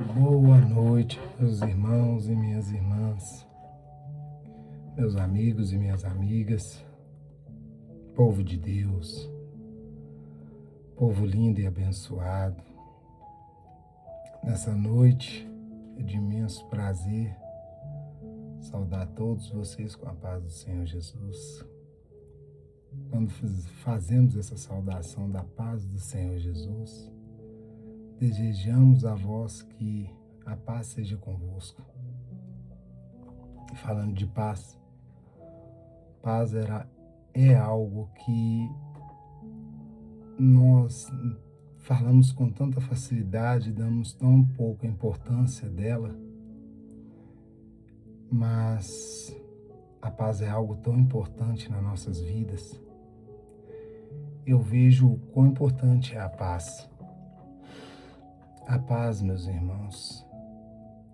Boa noite, meus irmãos e minhas irmãs, meus amigos e minhas amigas, povo de Deus, povo lindo e abençoado. Nessa noite é de imenso prazer saudar todos vocês com a paz do Senhor Jesus. Quando fazemos essa saudação da paz do Senhor Jesus, desejamos a vós que a paz seja convosco. E falando de paz, paz é algo que nós falamos com tanta facilidade, damos tão pouca importância dela, mas a paz é algo tão importante nas nossas vidas. Eu vejo o quão importante é a paz. A paz, meus irmãos,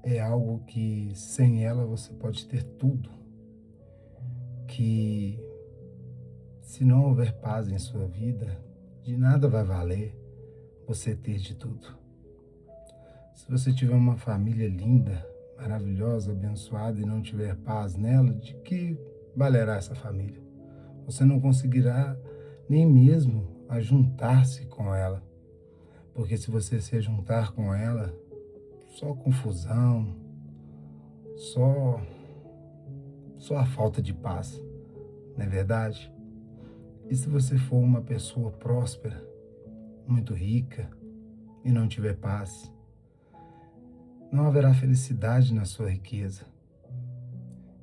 é algo que sem ela você pode ter tudo. Que se não houver paz em sua vida, de nada vai valer você ter de tudo. Se você tiver uma família linda, maravilhosa, abençoada e não tiver paz nela, de que valerá essa família? Você não conseguirá nem mesmo ajuntar-se com ela. Porque se você se juntar com ela, só confusão, só a falta de paz, não é verdade? E se você for uma pessoa próspera, muito rica, e não tiver paz, não haverá felicidade na sua riqueza.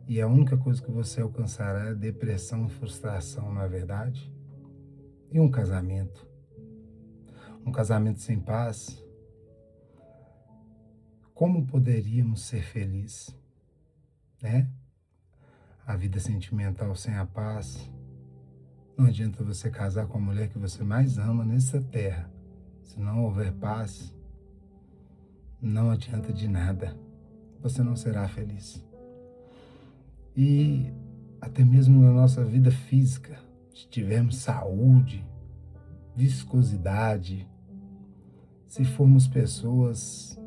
E a única coisa que você alcançará é depressão e frustração, não é verdade? E um casamento? Um casamento sem paz, como poderíamos ser felizes, né? A vida sentimental sem a paz, não adianta você casar com a mulher que você mais ama nessa terra. Se não houver paz, não adianta de nada. Você não será feliz. E até mesmo na nossa vida física, se tivermos saúde, viscosidade, se formos pessoas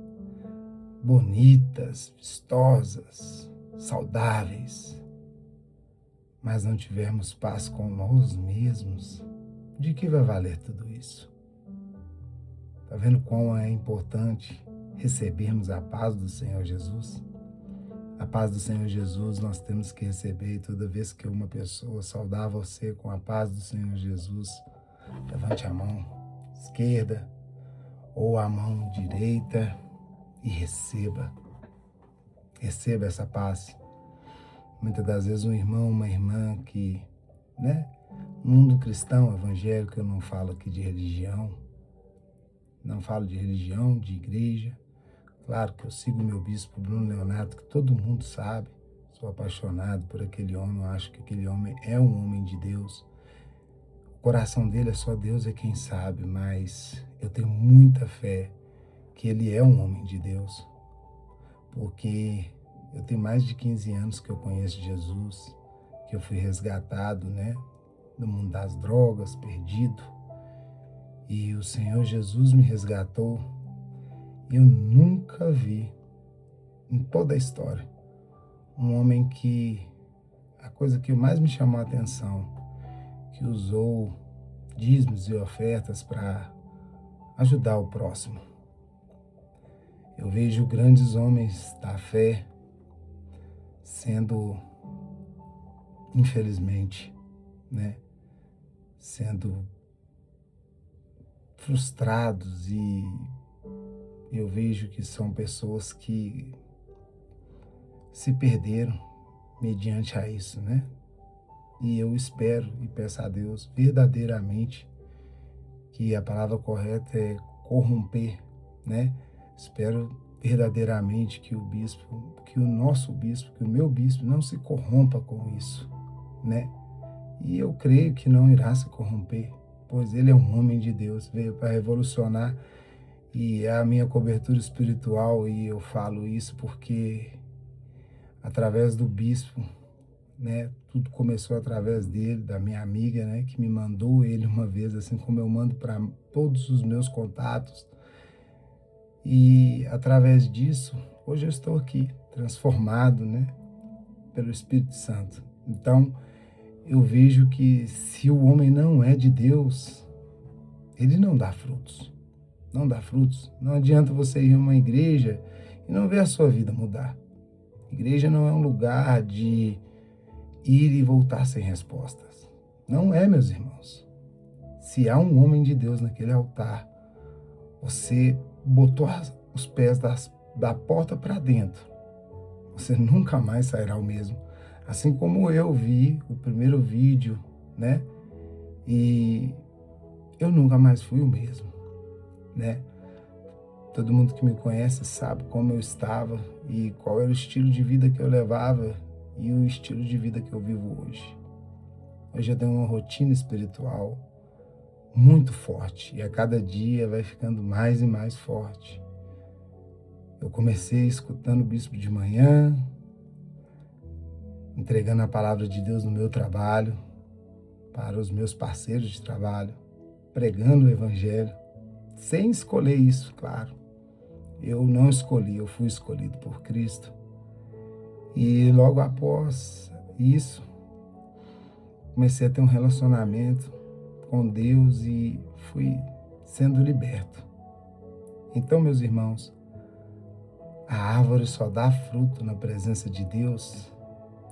bonitas, vistosas, saudáveis, mas não tivermos paz com nós mesmos, de que vai valer tudo isso? Está vendo quão é importante recebermos a paz do Senhor Jesus? A paz do Senhor Jesus nós temos que receber, e toda vez que uma pessoa saudar você com a paz do Senhor Jesus, levante a mão esquerda ou a mão direita e receba. Receba essa paz. Muitas das vezes um irmão, uma irmã que, no mundo cristão, evangélico, eu não falo aqui de religião, não falo de religião, de igreja. Claro que eu sigo meu bispo Bruno Leonardo, que todo mundo sabe, sou apaixonado por aquele homem, eu acho que aquele homem é um homem de Deus. O coração dele é só Deus é quem sabe, mas eu tenho muita fé que ele é um homem de Deus, porque eu tenho mais de 15 anos que eu conheço Jesus, que eu fui resgatado, do mundo das drogas, perdido. E o Senhor Jesus me resgatou. Eu nunca vi, em toda a história, um homem que, a coisa que mais me chamou a atenção, que usou dízimos e ofertas para ajudar o próximo. Eu vejo grandes homens da fé sendo, infelizmente, sendo frustrados, e eu vejo que são pessoas que se perderam mediante a isso, E eu espero e peço a Deus verdadeiramente que a palavra correta é corromper, Espero verdadeiramente que o bispo, que o nosso bispo, que o meu bispo não se corrompa com isso, E eu creio que não irá se corromper, pois ele é um homem de Deus, veio para revolucionar, e é a minha cobertura espiritual, e eu falo isso porque através do bispo, tudo começou através dele, da minha amiga, que me mandou ele uma vez, assim como eu mando para todos os meus contatos. E através disso, hoje eu estou aqui, transformado, né, pelo Espírito Santo. Então, eu vejo que se o homem não é de Deus, ele não dá frutos. Não dá frutos. Não adianta você ir a uma igreja e não ver a sua vida mudar. Igreja não é um lugar de ir e voltar sem respostas. Não é, meus irmãos. Se há um homem de Deus naquele altar, você botou os pés da porta para dentro, você nunca mais sairá o mesmo. Assim como eu vi o primeiro vídeo, né? E eu nunca mais fui o mesmo, né? Todo mundo que me conhece sabe como eu estava e qual era o estilo de vida que eu levava e o estilo de vida que eu vivo hoje. Hoje eu tenho uma rotina espiritual muito forte e a cada dia vai ficando mais e mais forte. Eu comecei escutando o bispo de manhã, entregando a palavra de Deus no meu trabalho, para os meus parceiros de trabalho, pregando o evangelho, sem escolher isso, claro. Eu não escolhi, eu fui escolhido por Cristo. E logo após isso, comecei a ter um relacionamento com Deus e fui sendo liberto. Então, meus irmãos, a árvore só dá fruto na presença de Deus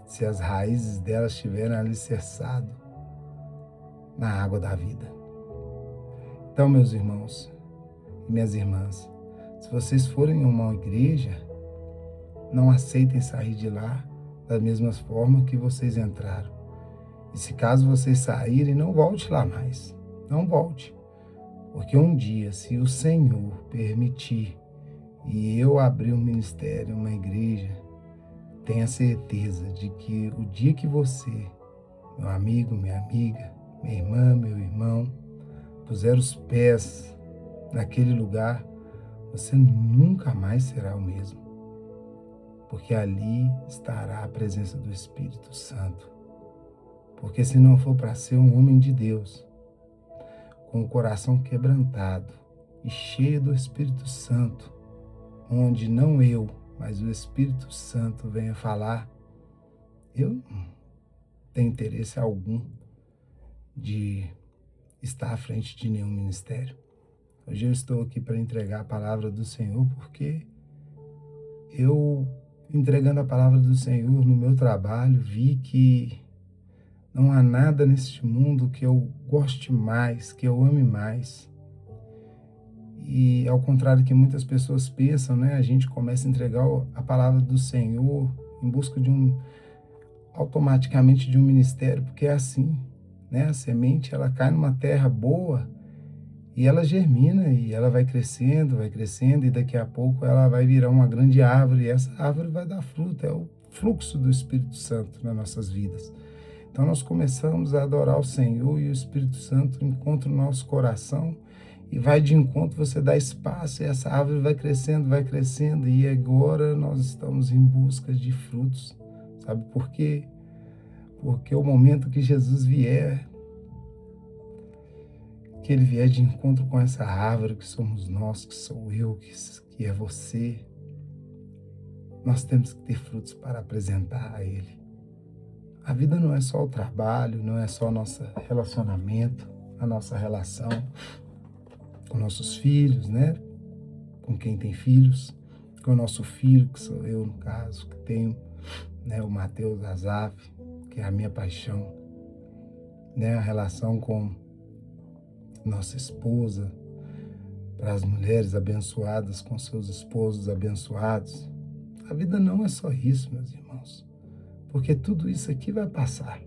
se as raízes dela estiverem alicerçadas na água da vida. Então, meus irmãos e minhas irmãs, se vocês forem a uma igreja, não aceitem sair de lá da mesma forma que vocês entraram. E se caso vocês saírem, não volte lá mais. Não volte. Porque um dia, se o Senhor permitir e eu abrir um ministério, uma igreja, tenha certeza de que o dia que você, meu amigo, minha amiga, minha irmã, meu irmão, puser os pés naquele lugar, você nunca mais será o mesmo. Porque ali estará a presença do Espírito Santo. Porque se não for para ser um homem de Deus, com o coração quebrantado e cheio do Espírito Santo, onde não eu, mas o Espírito Santo venha falar, eu não tenho interesse algum de estar à frente de nenhum ministério. Hoje eu estou aqui para entregar a palavra do Senhor, porque eu, entregando a palavra do Senhor no meu trabalho, vi que não há nada neste mundo que eu goste mais, que eu ame mais. E ao contrário que muitas pessoas pensam, né? A gente começa a entregar a palavra do Senhor em busca automaticamente de um ministério, porque é assim, né? A semente, ela cai numa terra boa e ela germina e ela vai crescendo e daqui a pouco ela vai virar uma grande árvore e essa árvore vai dar fruto, é o fluxo do Espírito Santo nas nossas vidas. Então nós começamos a adorar o Senhor e o Espírito Santo encontra o nosso coração e vai de encontro, você dá espaço e essa árvore vai crescendo e agora nós estamos em busca de frutos. Sabe por quê? Porque o momento que Jesus vier, que ele vier de encontro com essa árvore que somos nós, que sou eu, que é você, nós temos que ter frutos para apresentar a ele. A vida não é só o trabalho, não é só o nosso relacionamento, a nossa relação com nossos filhos, né? Com quem tem filhos, com o nosso filho, que sou eu no caso, que tenho, né, o Mateus Azaf, que é a minha paixão, né? A relação com nossa esposa, para as mulheres abençoadas com seus esposos abençoados. A vida não é só isso, meus irmãos, porque tudo isso aqui vai passar.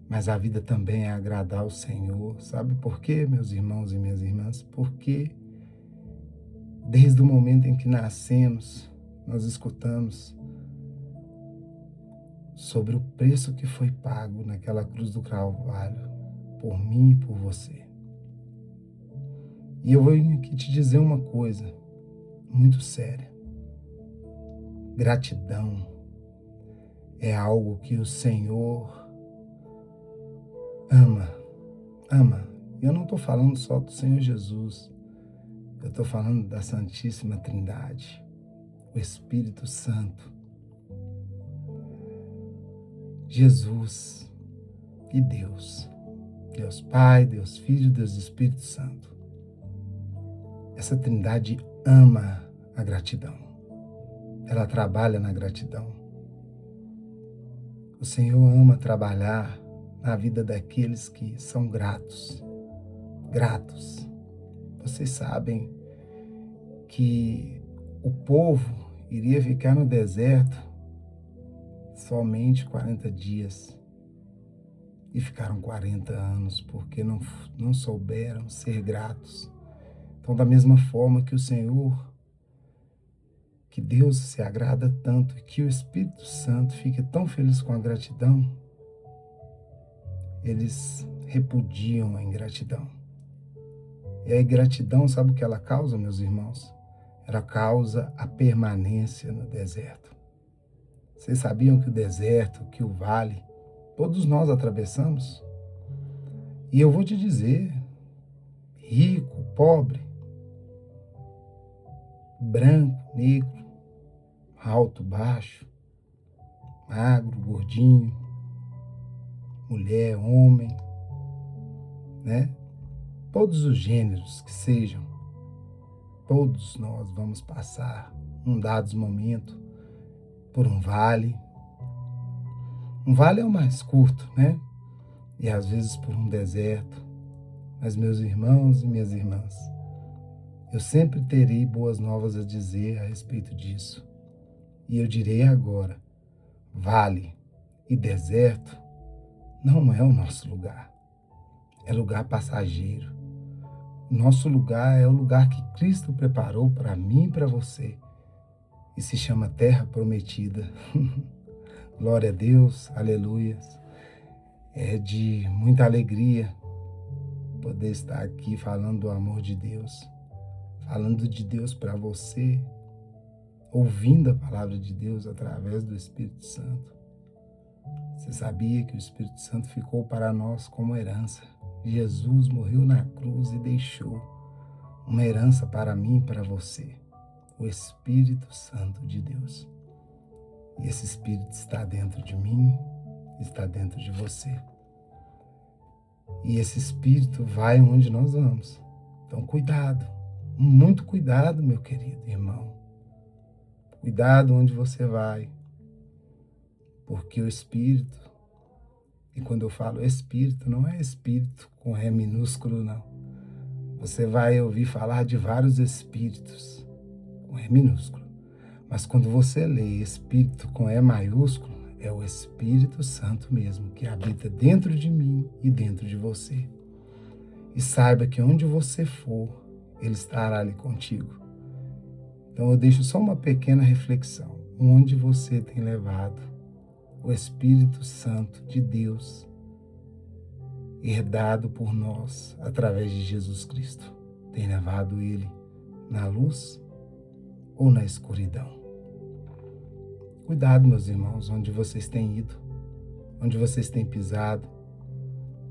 Mas a vida também é agradar ao Senhor. Sabe por quê, meus irmãos e minhas irmãs? Porque desde o momento em que nascemos, nós escutamos sobre o preço que foi pago naquela cruz do Calvário, por mim e por você. E eu vou aqui te dizer uma coisa muito séria. Gratidão é algo que o Senhor ama. Eu não estou falando só do Senhor Jesus. Eu estou falando da Santíssima Trindade, o Espírito Santo, Jesus e Deus. Deus Pai, Deus Filho, Deus Espírito Santo. Essa Trindade ama a gratidão. Ela trabalha na gratidão. O Senhor ama trabalhar na vida daqueles que são gratos. Gratos. Vocês sabem que o povo iria ficar no deserto somente 40 dias. E ficaram 40 anos porque não souberam ser gratos. Então, da mesma forma que o Senhor, que Deus se agrada tanto e que o Espírito Santo fica tão feliz com a gratidão, eles repudiam a ingratidão. E a ingratidão, sabe o que ela causa, meus irmãos? Ela causa a permanência no deserto. Vocês sabiam que o deserto, que o vale, todos nós atravessamos? E eu vou te dizer, rico, pobre, branco, negro, alto, baixo, magro, gordinho, mulher, homem, né? Todos os gêneros que sejam, todos nós vamos passar, num dado momento, por um vale. Um vale é o mais curto, né? E às vezes por um deserto. Mas meus irmãos e minhas irmãs, eu sempre terei boas novas a dizer a respeito disso. E eu direi agora, vale e deserto não é o nosso lugar. É lugar passageiro. Nosso lugar é o lugar que Cristo preparou para mim e para você. E se chama Terra Prometida. Glória a Deus, aleluias. É de muita alegria poder estar aqui falando do amor de Deus. Falando de Deus para você. Ouvindo a palavra de Deus através do Espírito Santo. Você sabia que o Espírito Santo ficou para nós como herança? Jesus morreu na cruz e deixou uma herança para mim e para você. O Espírito Santo de Deus. E esse Espírito está dentro de mim, está dentro de você. E esse Espírito vai onde nós vamos. Então, cuidado, muito cuidado, meu querido irmão. Cuidado onde você vai. Porque o Espírito, e quando eu falo Espírito, não é Espírito com E minúsculo, não. Você vai ouvir falar de vários Espíritos com E minúsculo. Mas quando você lê Espírito com E maiúsculo, é o Espírito Santo mesmo, que habita dentro de mim e dentro de você. E saiba que onde você for, Ele estará ali contigo. Então eu deixo só uma pequena reflexão. Onde você tem levado o Espírito Santo de Deus, herdado por nós através de Jesus Cristo? Tem levado Ele na luz ou na escuridão? Cuidado, meus irmãos, onde vocês têm ido, onde vocês têm pisado.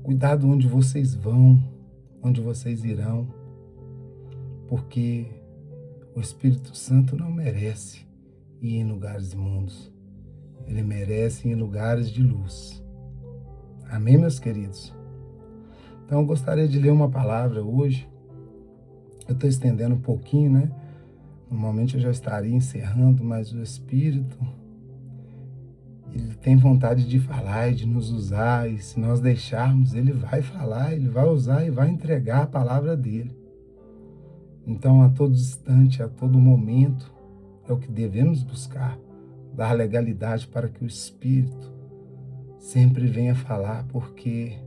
Cuidado onde vocês vão, onde vocês irão, porque o Espírito Santo não merece ir em lugares imundos. Ele merece ir em lugares de luz. Amém, meus queridos? Então, eu gostaria de ler uma palavra hoje. Eu estou estendendo um pouquinho, né? Normalmente eu já estaria encerrando, mas o Espírito, Ele tem vontade de falar e de nos usar, e se nós deixarmos, Ele vai falar, Ele vai usar e vai entregar a palavra dEle. Então, a todo instante, a todo momento, é o que devemos buscar, dar legalidade para que o Espírito sempre venha falar, porque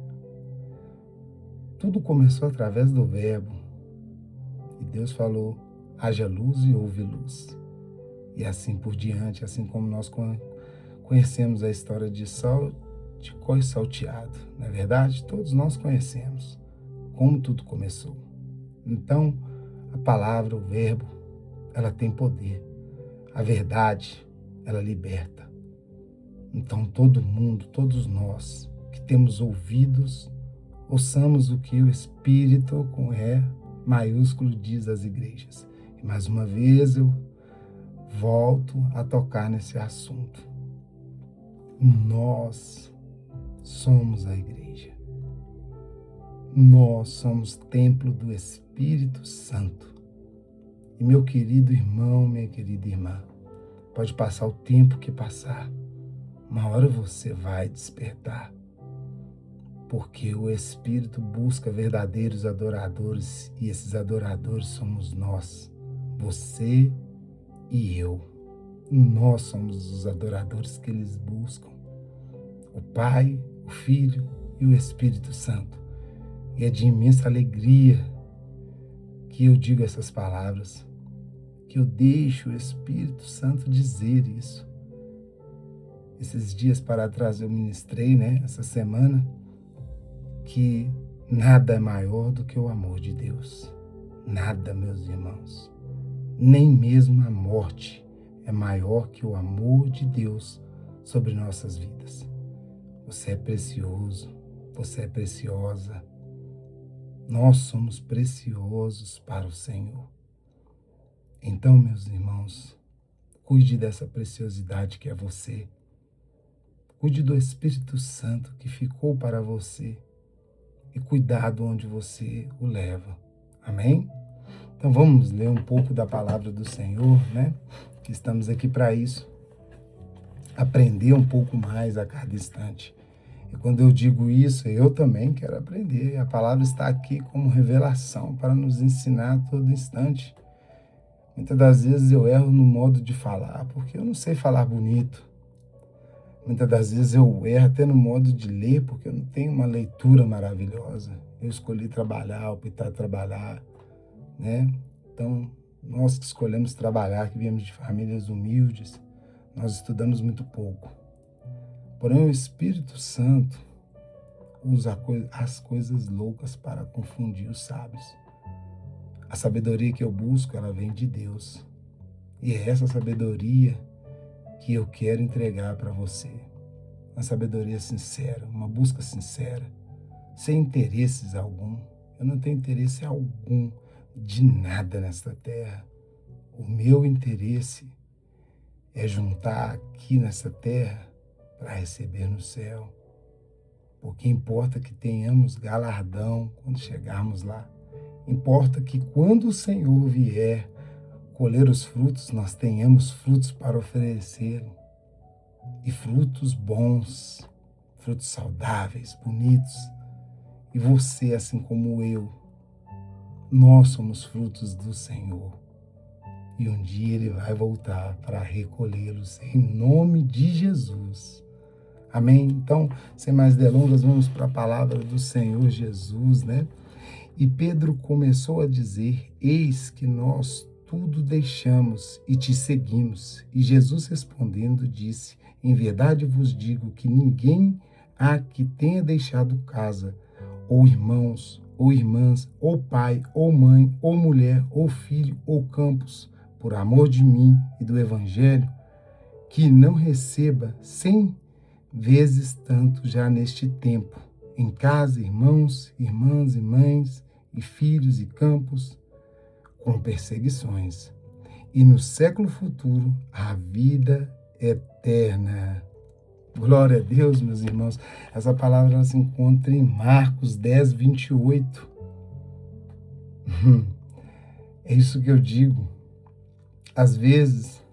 tudo começou através do Verbo. E Deus falou, haja luz e houve luz. E assim por diante, assim como nós conhecemos a história de Jacó salteado, não é verdade? Todos nós conhecemos como tudo começou. Então, a palavra, o Verbo, ela tem poder. A verdade, ela liberta. Então, todo mundo, todos nós que temos ouvidos, ouçamos o que o Espírito com E maiúsculo diz às igrejas. E mais uma vez eu volto a tocar nesse assunto. Nós somos a igreja. Nós somos templo do Espírito Santo. E meu querido irmão, minha querida irmã, pode passar o tempo que passar, uma hora você vai despertar. Porque o Espírito busca verdadeiros adoradores e esses adoradores somos nós, você e eu. Nós somos os adoradores que eles buscam. O Pai, o Filho e o Espírito Santo. E é de imensa alegria que eu digo essas palavras, que eu deixo o Espírito Santo dizer isso. Esses dias para trás eu ministrei, essa semana, que nada é maior do que o amor de Deus. Nada, meus irmãos. Nem mesmo a morte é maior que o amor de Deus sobre nossas vidas. Você é precioso, você é preciosa. Nós somos preciosos para o Senhor. Então, meus irmãos, cuide dessa preciosidade que é você. Cuide do Espírito Santo que ficou para você. E cuidado onde você o leva. Amém? Então vamos ler um pouco da palavra do Senhor, Que estamos aqui para isso. Aprender um pouco mais a cada instante. E quando eu digo isso, eu também quero aprender. A palavra está aqui como revelação para nos ensinar a todo instante. Muitas das vezes eu erro no modo de falar, porque eu não sei falar bonito. Muitas das vezes eu erro até no modo de ler, porque eu não tenho uma leitura maravilhosa. Eu escolhi trabalhar, optar trabalhar, Então, nós que escolhemos trabalhar, que viemos de famílias humildes, nós estudamos muito pouco. Porém, o Espírito Santo usa as coisas loucas para confundir os sábios. A sabedoria que eu busco, ela vem de Deus. E é essa sabedoria que eu quero entregar para você. Uma sabedoria sincera, uma busca sincera, sem interesses algum. Eu não tenho interesse algum de nada nesta terra. O meu interesse é juntar aqui nessa terra para receber no céu. Porque importa que tenhamos galardão quando chegarmos lá. Importa que quando o Senhor vier colher os frutos, nós tenhamos frutos para oferecer. E frutos bons, frutos saudáveis, bonitos. E você, assim como eu, nós somos frutos do Senhor. E um dia Ele vai voltar para recolhê-los em nome de Jesus. Amém? Então, sem mais delongas, vamos para a palavra do Senhor Jesus, E Pedro começou a dizer: eis que nós tudo deixamos e te seguimos. E Jesus respondendo disse: em verdade vos digo que ninguém há que tenha deixado casa, ou irmãos, ou irmãs, ou pai, ou mãe, ou mulher, ou filho, ou campos, por amor de mim e do Evangelho, que não receba 100 vezes tanto já neste tempo, em casa, irmãos, irmãs e mães, e filhos e campos, com perseguições, e no século futuro a vida eterna. Glória a Deus, meus irmãos. Essa palavra ela se encontra em Marcos 10, 28. É isso que eu digo. Às vezes,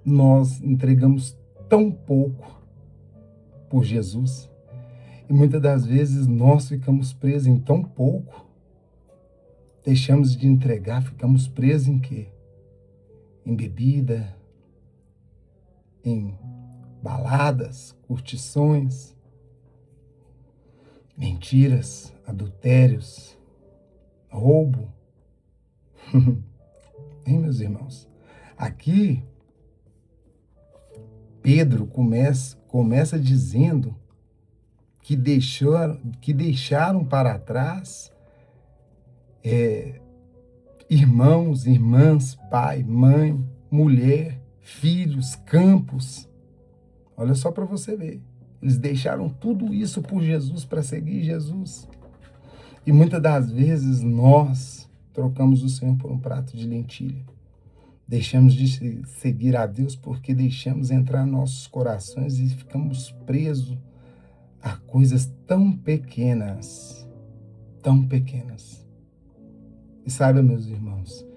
nós entregamos tão pouco por Jesus, e muitas das vezes nós ficamos presos em tão pouco, deixamos de entregar, ficamos presos em quê? Em bebida, em baladas, curtições, mentiras, adultérios, roubo. Hein, meus irmãos? Aqui, Pedro começa dizendo que deixaram para trás irmãos, irmãs, pai, mãe, mulher, filhos, campos. Olha só para você ver. Eles deixaram tudo isso por Jesus, para seguir Jesus. E muitas das vezes nós trocamos o Senhor por um prato de lentilha. Deixamos de seguir a Deus porque deixamos entrar nossos corações e ficamos presos a coisas tão pequenas, tão pequenas. E saiba, meus irmãos,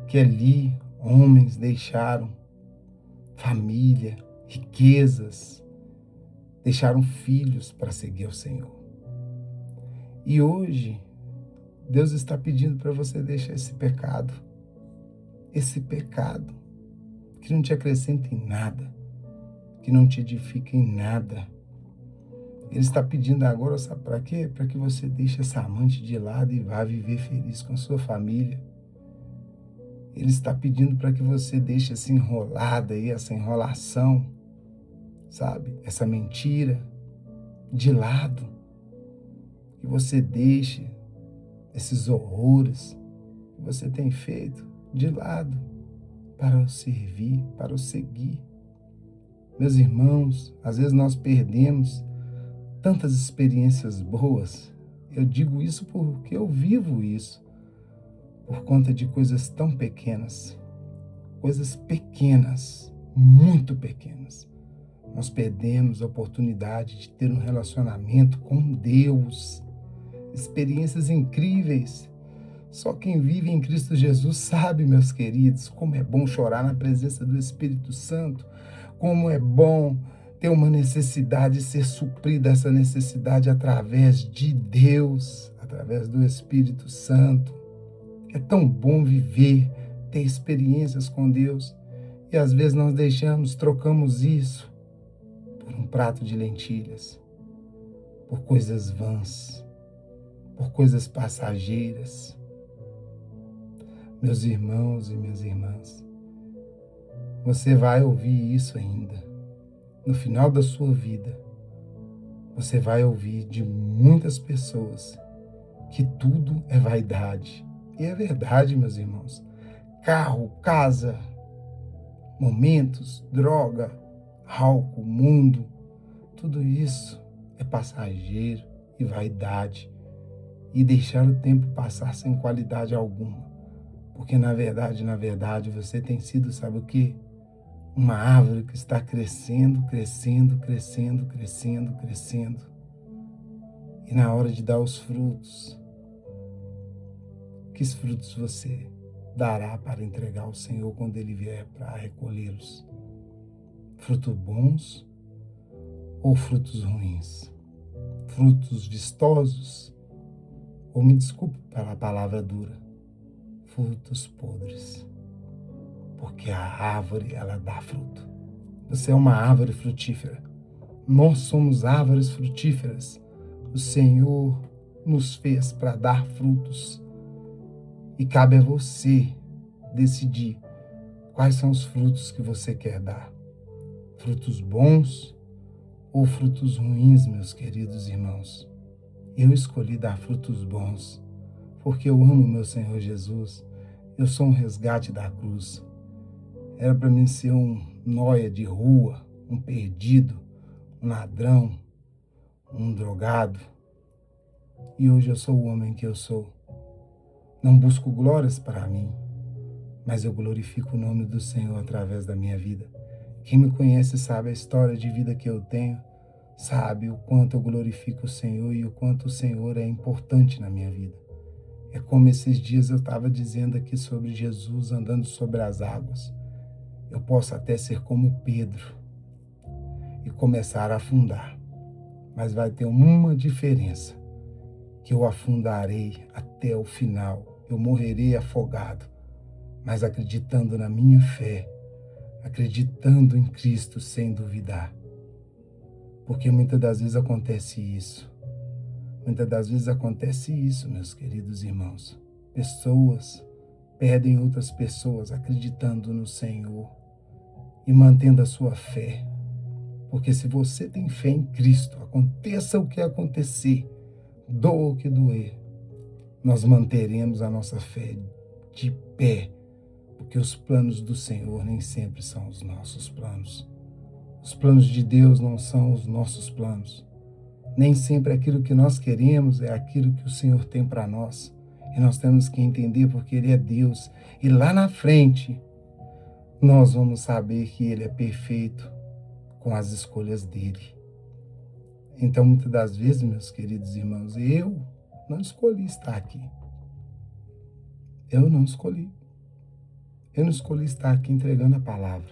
que ali homens deixaram família, riquezas, deixaram filhos para seguir ao Senhor. E hoje, Deus está pedindo para você deixar esse pecado que não te acrescenta em nada, que não te edifica em nada. Ele está pedindo agora, sabe para quê? Para que você deixe essa amante de lado e vá viver feliz com a sua família. Ele está pedindo para que você deixe essa enrolada aí, essa enrolação, sabe? Essa mentira de lado. Que você deixe esses horrores que você tem feito de lado para o servir, para o seguir. Meus irmãos, às vezes nós perdemos tantas experiências boas. Eu digo isso porque eu vivo isso, por conta de coisas tão pequenas, muito pequenas. Nós perdemos a oportunidade de ter um relacionamento com Deus, experiências incríveis. Só quem vive em Cristo Jesus sabe, meus queridos, como é bom chorar na presença do Espírito Santo, como é bom ter uma necessidade, ser suprida essa necessidade através de Deus, através do Espírito Santo. É tão bom viver, ter experiências com Deus. E às vezes nós trocamos isso por um prato de lentilhas, por coisas vãs, por coisas passageiras. Meus irmãos e minhas irmãs, você vai ouvir isso ainda. No final da sua vida, você vai ouvir de muitas pessoas que tudo é vaidade. E é verdade, meus irmãos. Carro, casa, momentos, droga, álcool, mundo, tudo isso é passageiro e vaidade. E deixar o tempo passar sem qualidade alguma. Porque na verdade, você tem sido, sabe o quê? Uma árvore que está crescendo. E na hora de dar os frutos, que frutos você dará para entregar ao Senhor quando Ele vier para recolhê-los? Frutos bons ou frutos ruins? Frutos vistosos? Ou me desculpe pela palavra dura, frutos podres? Porque a árvore, ela dá fruto. Você é uma árvore frutífera. Nós somos árvores frutíferas. O Senhor nos fez para dar frutos. E cabe a você decidir quais são os frutos que você quer dar. Frutos bons ou frutos ruins, meus queridos irmãos? Eu escolhi dar frutos bons, porque eu amo meu Senhor Jesus. Eu sou um resgate da cruz. Era para mim ser um nóia de rua, um perdido, um ladrão, um drogado. E hoje eu sou o homem que eu sou. Não busco glórias para mim, mas eu glorifico o nome do Senhor através da minha vida. Quem me conhece sabe a história de vida que eu tenho, sabe o quanto eu glorifico o Senhor e o quanto o Senhor é importante na minha vida. É como esses dias eu estava dizendo aqui sobre Jesus andando sobre as águas. Eu posso até ser como Pedro e começar a afundar, mas vai ter uma diferença, que eu afundarei até o final. Eu morrerei afogado, mas acreditando na minha fé, acreditando em Cristo sem duvidar. Porque muitas das vezes acontece isso. Muitas das vezes acontece isso, meus queridos irmãos. Pessoas perdem outras pessoas acreditando no Senhor e mantendo a sua fé. Porque se você tem fé em Cristo, aconteça o que acontecer, doa o que doer, nós manteremos a nossa fé de pé, porque os planos do Senhor nem sempre são os nossos planos. Os planos de Deus não são os nossos planos. Nem sempre aquilo que nós queremos é aquilo que o Senhor tem para nós. E nós temos que entender porque Ele é Deus. E lá na frente, nós vamos saber que Ele é perfeito com as escolhas dEle. Então, muitas das vezes, meus queridos irmãos, eu não escolhi estar aqui. Eu não escolhi. Eu não escolhi estar aqui entregando a palavra.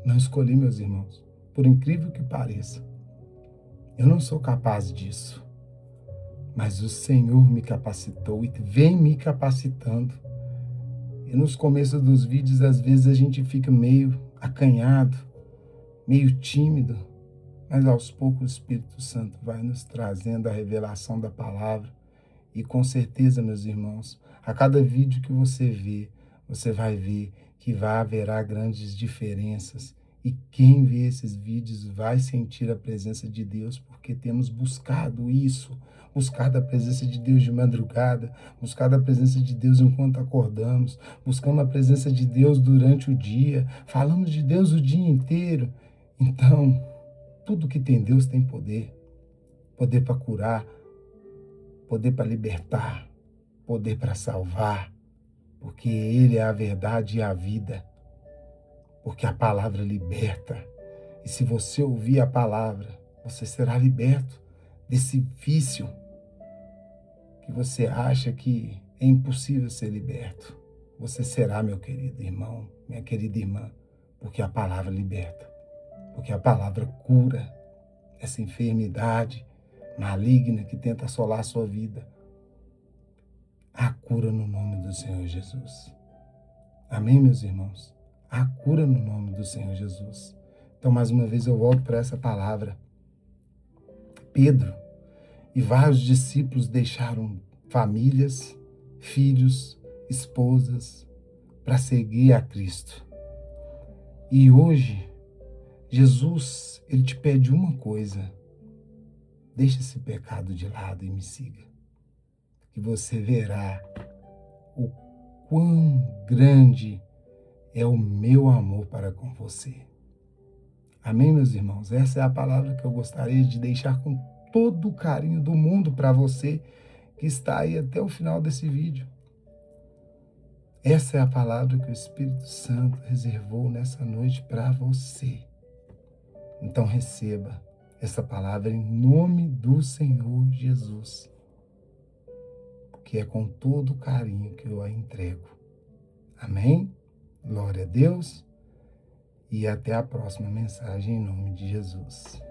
Não escolhi, meus irmãos. Por incrível que pareça. Eu não sou capaz disso. Mas o Senhor me capacitou e vem me capacitando. E nos começos dos vídeos, às vezes, a gente fica meio acanhado, meio tímido. Mas aos poucos o Espírito Santo vai nos trazendo a revelação da palavra. E com certeza, meus irmãos, a cada vídeo que você vê, você vai ver que haverá grandes diferenças. E quem vê esses vídeos vai sentir a presença de Deus, porque temos buscado isso, buscado a presença de Deus de madrugada, buscado a presença de Deus enquanto acordamos, buscamos a presença de Deus durante o dia, falamos de Deus o dia inteiro. Então, tudo que tem Deus tem poder. Poder para curar, poder para libertar, poder para salvar, porque Ele é a verdade e a vida, porque a palavra liberta. E se você ouvir a palavra, você será liberto desse vício que você acha que é impossível ser liberto. Você será, meu querido irmão, minha querida irmã, porque a palavra liberta, porque a palavra cura essa enfermidade maligna que tenta assolar a sua vida. Há cura no nome do Senhor Jesus. Amém, meus irmãos? Há cura no nome do Senhor Jesus. Então, mais uma vez, eu volto para essa palavra. Pedro e vários discípulos deixaram famílias, filhos, esposas, para seguir a Cristo. E hoje, Jesus, Ele te pede uma coisa. Deixa esse pecado de lado e me siga. Que você verá o quão grande é o meu amor para com você. Amém, meus irmãos? Essa é a palavra que eu gostaria de deixar com todo o carinho do mundo para você que está aí até o final desse vídeo. Essa é a palavra que o Espírito Santo reservou nessa noite para você. Então receba essa palavra em nome do Senhor Jesus, que é com todo carinho que eu a entrego. Amém? Glória a Deus. E até a próxima mensagem em nome de Jesus.